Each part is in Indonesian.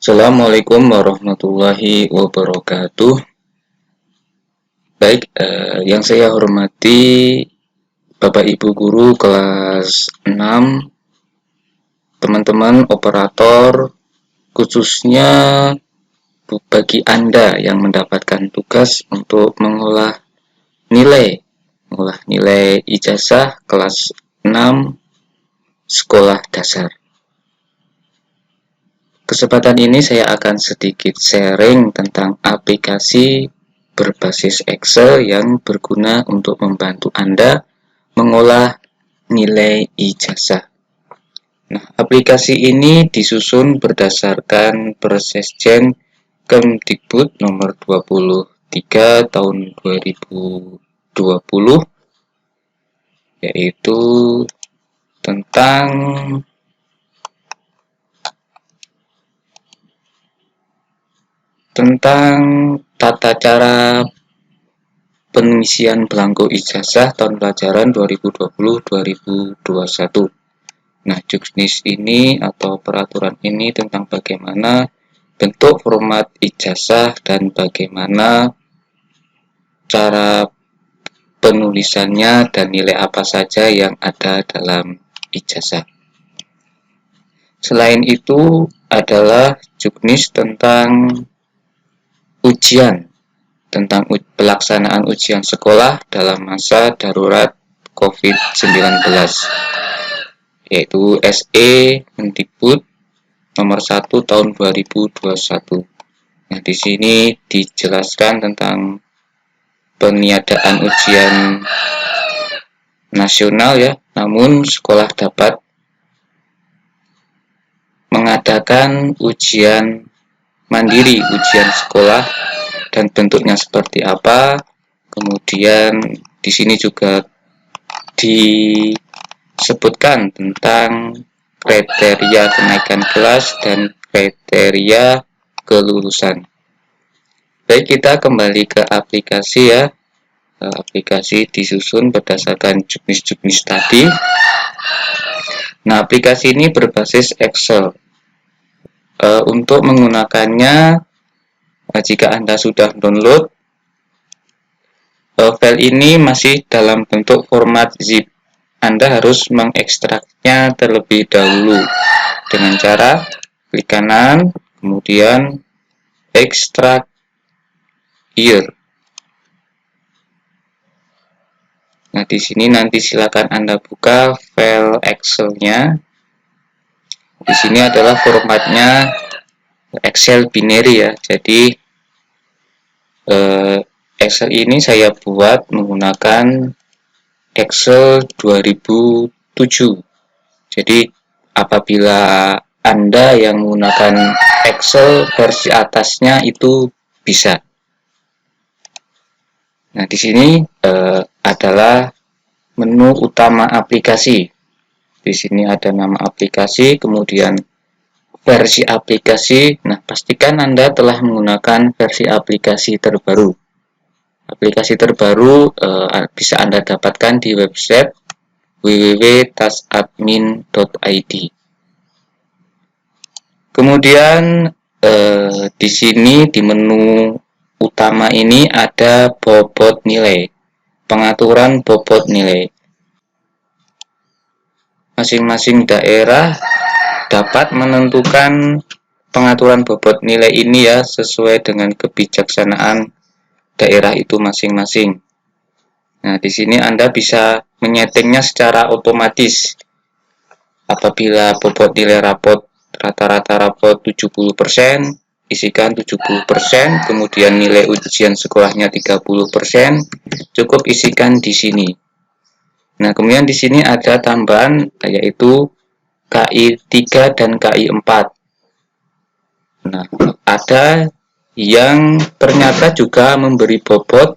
Assalamualaikum warahmatullahi wabarakatuh. Baik, yang saya hormati Bapak Ibu Guru kelas 6, teman-teman operator, khususnya bagi Anda yang mendapatkan tugas untuk mengolah nilai ijazah kelas 6 sekolah dasar. Kesempatan ini saya akan sedikit sharing tentang aplikasi berbasis Excel yang berguna untuk membantu Anda mengolah nilai ijazah. Nah, aplikasi ini disusun berdasarkan Persesjen Kemdikbud nomor 23 tahun 2020, yaitu tentang tata cara pengisian belangko ijazah tahun pelajaran 2020-2021. Nah, juknis ini atau peraturan ini tentang bagaimana bentuk format ijazah dan bagaimana cara penulisannya dan nilai apa saja yang ada dalam ijazah. Selain itu adalah juknis tentang ujian, tentang pelaksanaan ujian sekolah dalam masa darurat COVID-19, yaitu SE Mendikbud nomor 1 tahun 2021. Nah, di sini dijelaskan tentang peniadaan ujian nasional ya, namun sekolah dapat mengadakan ujian mandiri, ujian sekolah dan bentuknya seperti apa. Kemudian di sini juga disebutkan tentang kriteria kenaikan kelas dan kriteria kelulusan. Baik, kita kembali ke aplikasi ya. Aplikasi disusun berdasarkan juknis-juknis tadi. Nah, aplikasi ini berbasis Excel. Untuk menggunakannya, jika Anda sudah download, file ini masih dalam bentuk format zip. Anda harus mengekstraknya terlebih dahulu dengan cara klik kanan, kemudian extract here. Nah, di sini nanti silakan Anda buka file Excel-nya. Di sini adalah formatnya Excel binary ya. Jadi Excel ini saya buat menggunakan Excel 2007. Jadi apabila Anda yang menggunakan Excel versi atasnya itu bisa. Nah, di sini adalah menu utama aplikasi. Di sini ada nama aplikasi, kemudian versi aplikasi. Nah, pastikan Anda telah menggunakan versi aplikasi terbaru. Aplikasi terbaru bisa Anda dapatkan di website www.tasadmin.id. Kemudian di sini di menu utama ini ada bobot nilai, pengaturan bobot nilai. Masing-masing daerah dapat menentukan pengaturan bobot nilai ini ya sesuai dengan kebijaksanaan daerah itu masing-masing. Nah, di sini Anda bisa menyetingnya secara otomatis. Apabila bobot nilai rata-rata rapot 70%, isikan 70%, kemudian nilai ujian sekolahnya 30%, cukup isikan di sini. Nah, kemudian di sini ada tambahan yaitu KI 3 dan KI 4. Nah, ada yang ternyata juga memberi bobot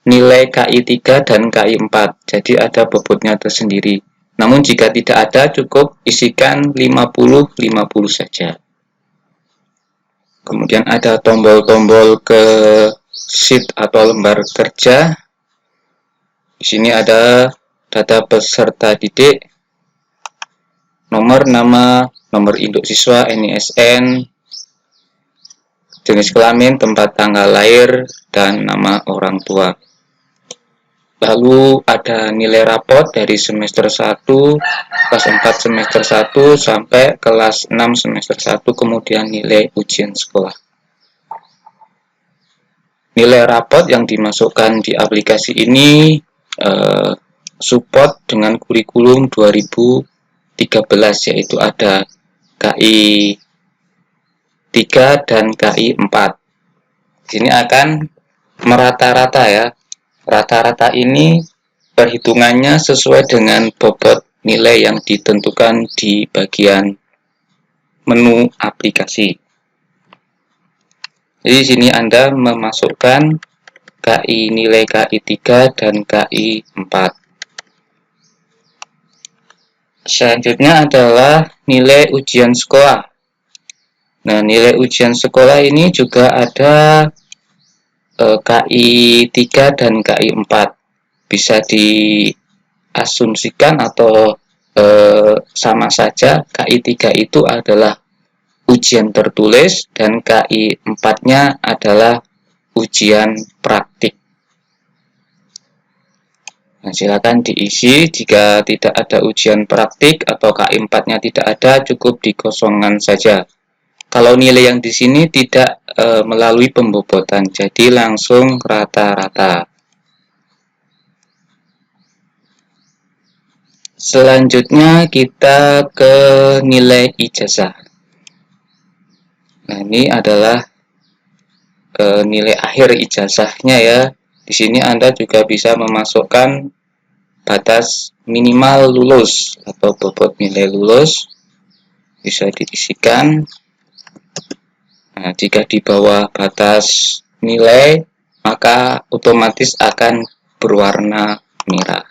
nilai KI 3 dan KI 4. Jadi ada bobotnya tersendiri. Namun jika tidak ada, cukup isikan 50-50 saja. Kemudian ada tombol-tombol ke sheet atau lembar kerja. Di sini ada data peserta didik, nomor nama, nomor induk siswa, NISN, jenis kelamin, tempat tanggal lahir, dan nama orang tua. Lalu ada nilai rapot dari semester 1, kelas 4 semester 1 sampai kelas 6 semester 1, kemudian nilai ujian sekolah. Nilai rapot yang dimasukkan di aplikasi ini support dengan kurikulum 2013, yaitu ada KI 3 dan KI 4. Sini akan merata-rata ya. Rata-rata ini perhitungannya sesuai dengan bobot nilai yang ditentukan di bagian menu aplikasi. Jadi sini Anda memasukkan KI nilai KI 3 dan KI 4. Selanjutnya adalah nilai ujian sekolah. Nah, nilai ujian sekolah ini juga ada KI 3 dan KI 4. Bisa diasumsikan atau sama saja. KI 3 itu adalah ujian tertulis dan KI 4-nya adalah ujian praktik. Nah, silakan diisi. Jika tidak ada ujian praktik atau KI 4-nya tidak ada, cukup dikosongkan saja. Kalau nilai yang di sini tidak melalui pembobotan, jadi langsung rata-rata. Selanjutnya kita ke nilai ijazah. Nah, ini adalah nilai akhir ijazahnya ya. Di sini Anda juga bisa memasukkan batas minimal lulus atau bobot nilai lulus, bisa diisikan. Nah, jika di bawah batas nilai, maka otomatis akan berwarna merah.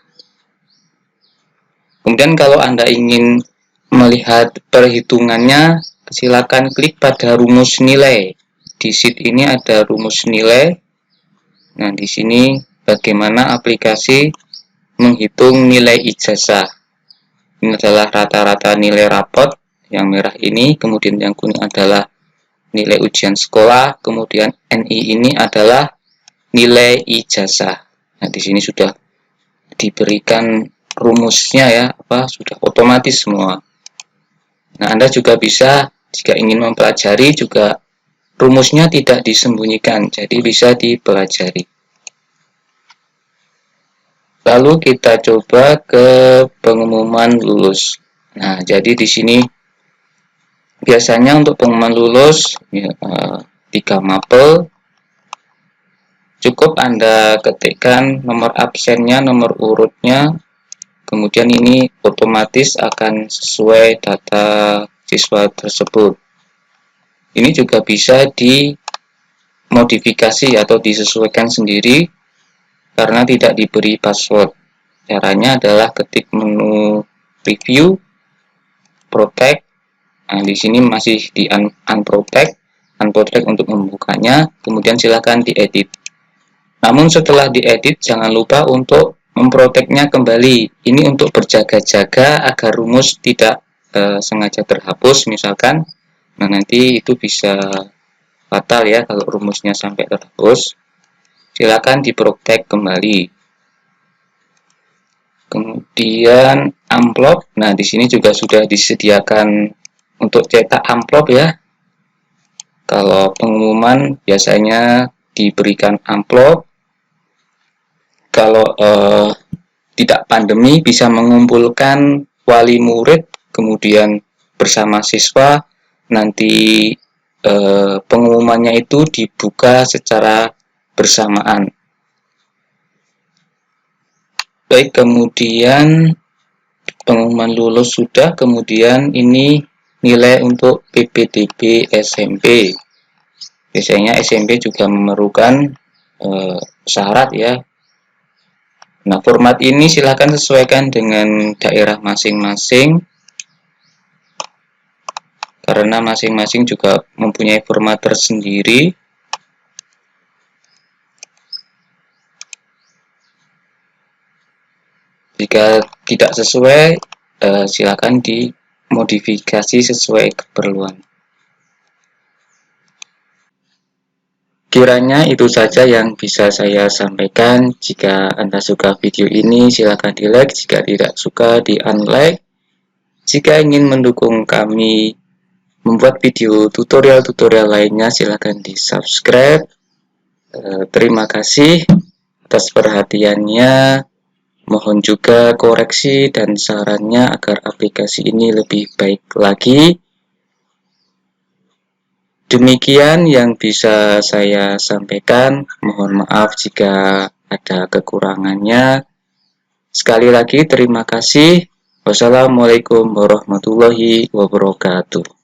Kemudian kalau Anda ingin melihat perhitungannya, silakan klik pada rumus nilai. Di sheet ini ada rumus nilai. Nah, di sini bagaimana aplikasi menghitung nilai ijazah. Ini adalah rata-rata nilai rapot yang merah ini, kemudian yang kuning adalah nilai ujian sekolah, kemudian NI ini adalah nilai ijazah. Nah, di sini sudah diberikan rumusnya ya, sudah otomatis semua. Nah, Anda juga bisa jika ingin mempelajari juga rumusnya tidak disembunyikan, jadi bisa dipelajari. Lalu kita coba ke pengumuman lulus. Nah, jadi di sini biasanya untuk pengumuman lulus 3 mapel. Cukup Anda ketikkan nomor absennya, nomor urutnya, kemudian ini otomatis akan sesuai data siswa tersebut. Ini juga bisa dimodifikasi atau disesuaikan sendiri karena tidak diberi password. Caranya adalah ketik menu review, protect. Nah, di sini masih di unprotect untuk membukanya, kemudian silakan diedit. Namun setelah diedit, jangan lupa untuk memproteknya kembali. Ini untuk berjaga-jaga agar rumus tidak sengaja terhapus misalkan. Nah, nanti itu bisa fatal ya kalau rumusnya sampai terhapus. Silakan diprotek kembali. Kemudian amplop. Nah, di sini juga sudah disediakan untuk cetak amplop ya. Kalau pengumuman biasanya diberikan amplop. Kalau tidak pandemi bisa mengumpulkan wali murid, kemudian bersama siswa, nanti pengumumannya itu dibuka secara bersamaan. Baik, kemudian pengumuman lulus sudah, kemudian ini nilai untuk PPDB SMP. Biasanya SMP juga memerlukan syarat ya. Nah, format ini silahkan sesuaikan dengan daerah masing-masing karena masing-masing juga mempunyai format tersendiri. Jika tidak sesuai, silakan dimodifikasi sesuai keperluan. Kiranya itu saja yang bisa saya sampaikan. Jika Anda suka video ini, silakan di-like. Jika tidak suka, di-unlike. Jika ingin mendukung kami membuat video tutorial-tutorial lainnya, silakan di-subscribe. Terima kasih atas perhatiannya. Mohon juga koreksi dan sarannya agar aplikasi ini lebih baik lagi. Demikian yang bisa saya sampaikan. Mohon maaf jika ada kekurangannya. Sekali lagi terima kasih. Wassalamualaikum warahmatullahi wabarakatuh.